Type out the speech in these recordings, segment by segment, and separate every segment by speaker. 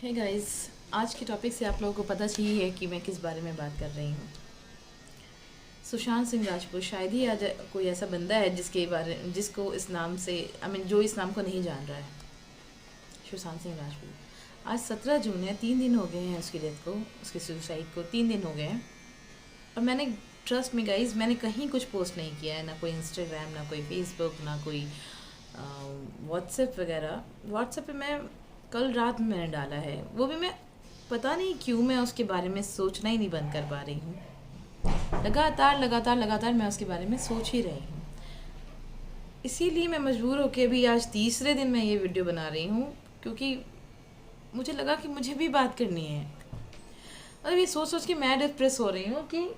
Speaker 1: Hey guys, आज के topic से आप लोगों को पता ही है कि मैं किस बारे में बात कर रही हूँ। सुशांत सिंह राजपूत शायद ही आज कोई ऐसा बंदा है जिसको इस नाम से जो इस नाम को नहीं जान रहा है। सुशांत सिंह राजपूत आज 17 जून है, 3 दिन हो गए हैं उसकी डेथ को, उसके सुसाइड को 3 दिन हो गए हैं। और मैंने ट्रस्ट में गाइज मैंने कहीं कुछ पोस्ट नहीं किया है, ना कोई इंस्टाग्राम, ना कोई फेसबुक, ना कोई व्हाट्सएप वगैरह। व्हाट्सएप पे मैं कल रात में मैंने डाला है, वो भी मैं पता नहीं क्यों मैं उसके बारे में सोचना ही नहीं बंद कर पा रही हूँ। लगातार लगातार लगातार मैं उसके बारे में सोच ही रही हूँ। इसीलिए मैं मजबूर होकर भी आज तीसरे दिन मैं ये वीडियो बना रही हूँ, क्योंकि मुझे लगा कि मुझे भी बात करनी है। और ये सोच सोच के मैं डिप्रेस हो रही हूँ कि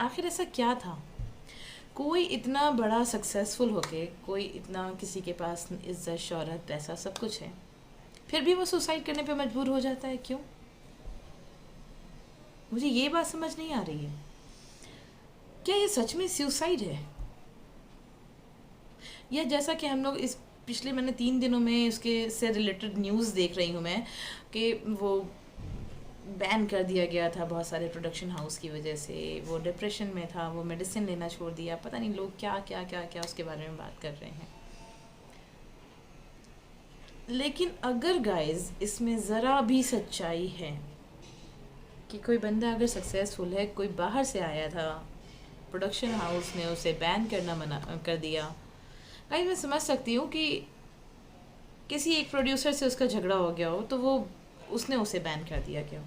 Speaker 1: आखिर ऐसा क्या था। कोई इतना बड़ा सक्सेसफुल होके, कोई इतना किसी के पास इज्जत, शोहरत, पैसा सब कुछ है, फिर भी वो सुसाइड करने पे मजबूर हो जाता है। क्यों? मुझे ये बात समझ नहीं आ रही है। क्या ये सच में सुसाइड है, या जैसा कि हम लोग इस पिछले मैंने 3 दिनों में उसके से रिलेटेड न्यूज़ देख रही हूँ मैं, कि वो बैन कर दिया गया था बहुत सारे प्रोडक्शन हाउस की वजह से, वो डिप्रेशन में था, वो मेडिसिन लेना छोड़ दिया, पता नहीं लोग क्या क्या क्या क्या उसके बारे में बात कर रहे हैं। लेकिन अगर गाइज इसमें ज़रा भी सच्चाई है कि कोई बंदा अगर सक्सेसफुल है, कोई बाहर से आया था, प्रोडक्शन हाउस ने उसे बैन करना मना कर दिया, गाइज मैं समझ सकती हूँ कि किसी एक प्रोड्यूसर से उसका झगड़ा हो गया हो तो वो उसने उसे बैन कर दिया क्यों,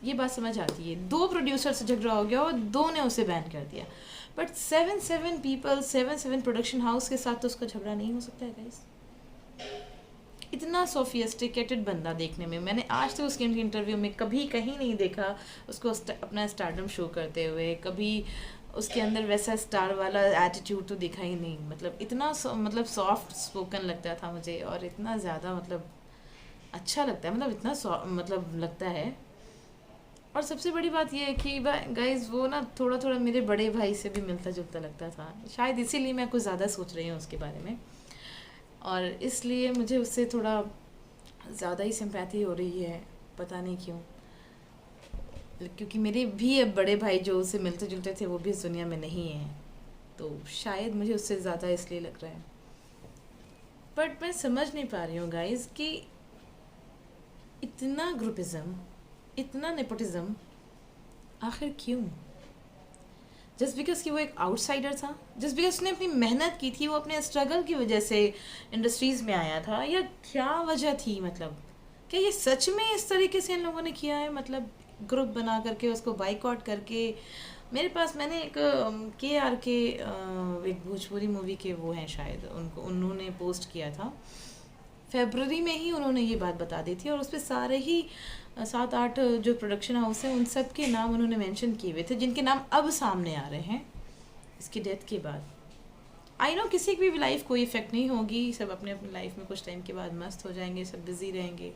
Speaker 1: ये बात समझ आती है। 2 प्रोड्यूसर से झगड़ा हो गया और 2 ने उसे बैन कर दिया, बट 7 पीपल 7 प्रोडक्शन हाउस के साथ तो उसका झगड़ा नहीं हो सकता है गाइस। इतना सोफिस्टिकेटेड बंदा देखने में, मैंने आज तक उसके इंटरव्यू में कभी कहीं नहीं देखा उसको अपना स्टारडम शो करते हुए, कभी उसके अंदर वैसा स्टार वाला एटीट्यूड तो दिखा ही नहीं। मतलब इतना सॉफ्ट स्पोकन लगता था मुझे, और इतना ज़्यादा अच्छा लगता है, इतना लगता है। और सबसे बड़ी बात यह है कि गाइज वो ना थोड़ा थोड़ा मेरे बड़े भाई से भी मिलता जुलता लगता था, शायद इसीलिए मैं कुछ ज़्यादा सोच रही हूँ उसके बारे में, और इसलिए मुझे उससे थोड़ा ज़्यादा ही सिंपैथी हो रही है, पता नहीं क्यों। क्योंकि मेरे भी अब बड़े भाई जो उससे मिलते जुलते थे वो भी इस दुनिया में नहीं हैं, तो शायद मुझे उससे ज़्यादा इसलिए लग रहा है। बट मैं समझ नहीं पा रही हूँ गाइज कि इतना ग्रुपिज़म, इतना नेपोटिज्म आखिर क्यों? जस्ट बिकॉज कि वो एक आउटसाइडर था, जस्ट बिकॉज उसने अपनी मेहनत की थी, वो अपने स्ट्रगल की वजह से इंडस्ट्रीज़ में आया था, या क्या वजह थी? क्या ये सच में इस तरीके से इन लोगों ने किया है? ग्रुप बना करके उसको बाइकआउट करके। मेरे पास मैंने एक के एक भोजपुरी मूवी के वो हैं शायद, उन्होंने पोस्ट किया था फेबररी में ही, उन्होंने ये बात बता दी थी, और उस पर सारे ही 7-8 जो प्रोडक्शन हाउस हैं उन सब के नाम उन्होंने मेंशन किए हुए थे, जिनके नाम अब सामने आ रहे हैं इसकी डेथ के बाद। आई नो किसी की भी लाइफ कोई इफ़ेक्ट नहीं होगी, सब अपने अपनी लाइफ में कुछ टाइम के बाद मस्त हो जाएंगे, सब बिज़ी रहेंगे।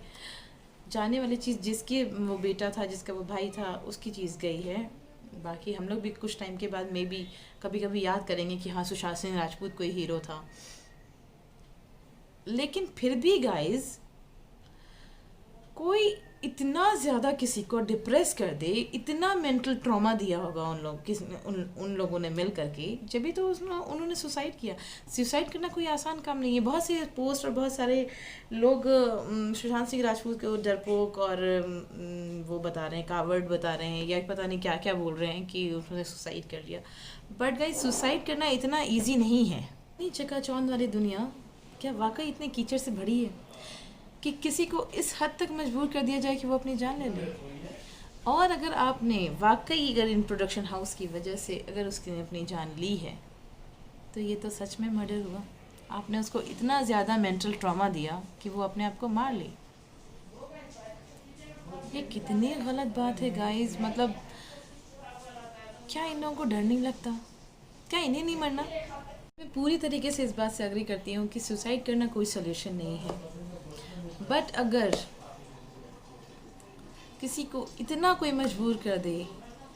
Speaker 1: जाने वाली चीज़ जिसके वो बेटा था, जिसका वो भाई था, उसकी चीज़ गई है। बाकी हम लोग भी कुछ टाइम के बाद मे बी कभी कभी याद करेंगे कि हाँ, सुशांत सिंह राजपूत कोई हीरो था। लेकिन फिर भी गाइज, कोई इतना ज़्यादा किसी को डिप्रेस कर दे, इतना मेंटल ट्रॉमा दिया होगा उन लोगों ने मिल करके, जब भी तो उन्होंने सुसाइड किया। सुसाइड करना कोई आसान काम नहीं है। बहुत से पोस्ट और बहुत सारे लोग सुशांत सिंह राजपूत को डरपोक और वो बता रहे हैं, कावर्ड बता रहे हैं, या पता नहीं क्या क्या बोल रहे हैं कि उसने सुसाइड कर लिया। बट गाइज, सुसाइड करना इतना ईजी नहीं है। इतनी चकाचौंध वाली दुनिया क्या वाकई इतने कीचड़ से भरी है कि किसी को इस हद तक मजबूर कर दिया जाए कि वो अपनी जान ले ले? और अगर आपने वाकई अगर इन प्रोडक्शन हाउस की वजह से अगर उसने अपनी जान ली है, तो ये तो सच में मर्डर हुआ। आपने उसको इतना ज़्यादा मेंटल ट्रॉमा दिया कि वो अपने आप को मार ली। ये कितनी गलत बात है गाइस। क्या इन लोगों को डर नहीं लगता? क्या इन्हें नहीं मरना? मैं पूरी तरीके से इस बात से एग्री करती हूँ कि सुसाइड करना कोई सोल्यूशन नहीं है, बट अगर किसी को इतना कोई मजबूर कर दे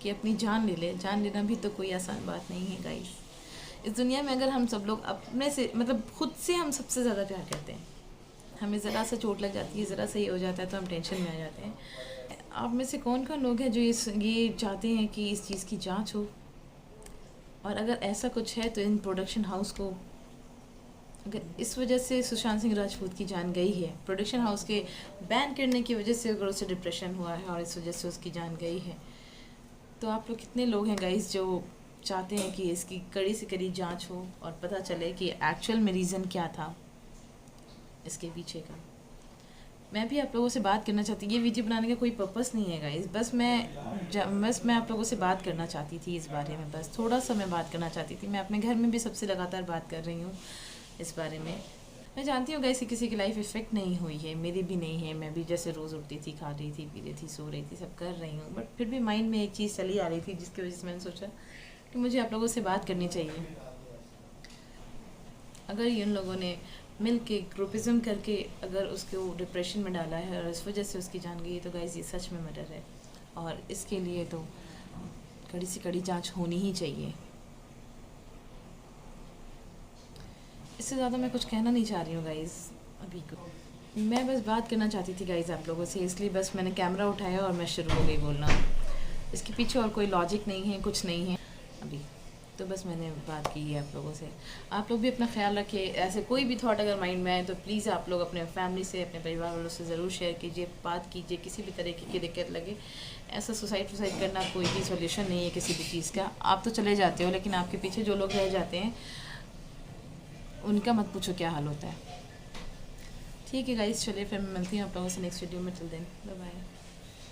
Speaker 1: कि अपनी जान ले ले, जान लेना भी तो कोई आसान बात नहीं है गाइस। इस दुनिया में अगर हम सब लोग अपने से खुद से हम सबसे ज़्यादा प्यार करते हैं, हमें ज़रा सा चोट लग जाती है, ज़रा सा ये हो जाता है तो हम टेंशन में आ जाते हैं। आप में से कौन कौन लोग हैं जो ये चाहते हैं कि इस चीज़ की जांच हो? और अगर ऐसा कुछ है तो इन प्रोडक्शन हाउस को, अगर इस वजह से सुशांत सिंह राजपूत की जान गई है, प्रोडक्शन हाउस के बैन करने की वजह से अगर उसे डिप्रेशन हुआ है और इस वजह से उसकी जान गई है, तो आप लोग कितने लोग हैं गाइस जो चाहते हैं कि इसकी कड़ी से कड़ी जांच हो और पता चले कि एक्चुअल में रीज़न क्या था इसके पीछे का। मैं भी आप लोगों से बात करना चाहती, ये वीडियो बनाने का कोई पर्पस नहीं है गाइस, बस मैं आप लोगों से बात करना चाहती थी इस बारे में, बस थोड़ा सा मैं बात करना चाहती थी। मैं अपने घर में भी सबसे लगातार बात कर रही हूँ इस बारे में। मैं जानती हूँ गाइस किसी की लाइफ इफ़ेक्ट नहीं हुई है, मेरी भी नहीं है, मैं भी जैसे रोज़ उठती थी, खा रही थी, पी रही थी, सो रही थी, सब कर रही हूँ, बट फिर भी माइंड में एक चीज़ चली आ रही थी जिसकी वजह से मैंने सोचा कि मुझे आप लोगों से बात करनी चाहिए। अगर इन लोगों ने मिल के ग्रुपिज़म करके अगर उसको डिप्रेशन में डाला है और इस वजह से उसकी जान गई, तो गाइस ये सच में मर्डर है और इसके लिए तो कड़ी से कड़ी जांच होनी ही चाहिए। इससे ज़्यादा मैं कुछ कहना नहीं चाह रही हूँ गाइस अभी को। मैं बस बात करना चाहती थी गाइस आप लोगों से, इसलिए बस मैंने कैमरा उठाया और मैं शुरू हो गई बोलना। इसके पीछे और कोई लॉजिक नहीं है, कुछ नहीं है अभी, तो बस मैंने बात की है आप लोगों से। आप लोग भी अपना ख्याल रखिए। ऐसे कोई भी थॉट अगर माइंड में आए तो प्लीज़ आप लोग अपने फैमिली से, अपने परिवार वालों से ज़रूर शेयर कीजिए, बात कीजिए। किसी भी तरीके की दिक्कत लगे, ऐसा सुसाइड करना कोई भी सोल्यूशन नहीं है किसी भी चीज़ का। आप तो चले जाते हो, लेकिन आपके पीछे जो लोग रह जाते हैं उनका मत पूछो क्या हाल होता है। ठीक है गाइस, चलिए फिर मैं मिलती हूँ आप लोगों से नेक्स्ट वीडियो में। Till then bye bye.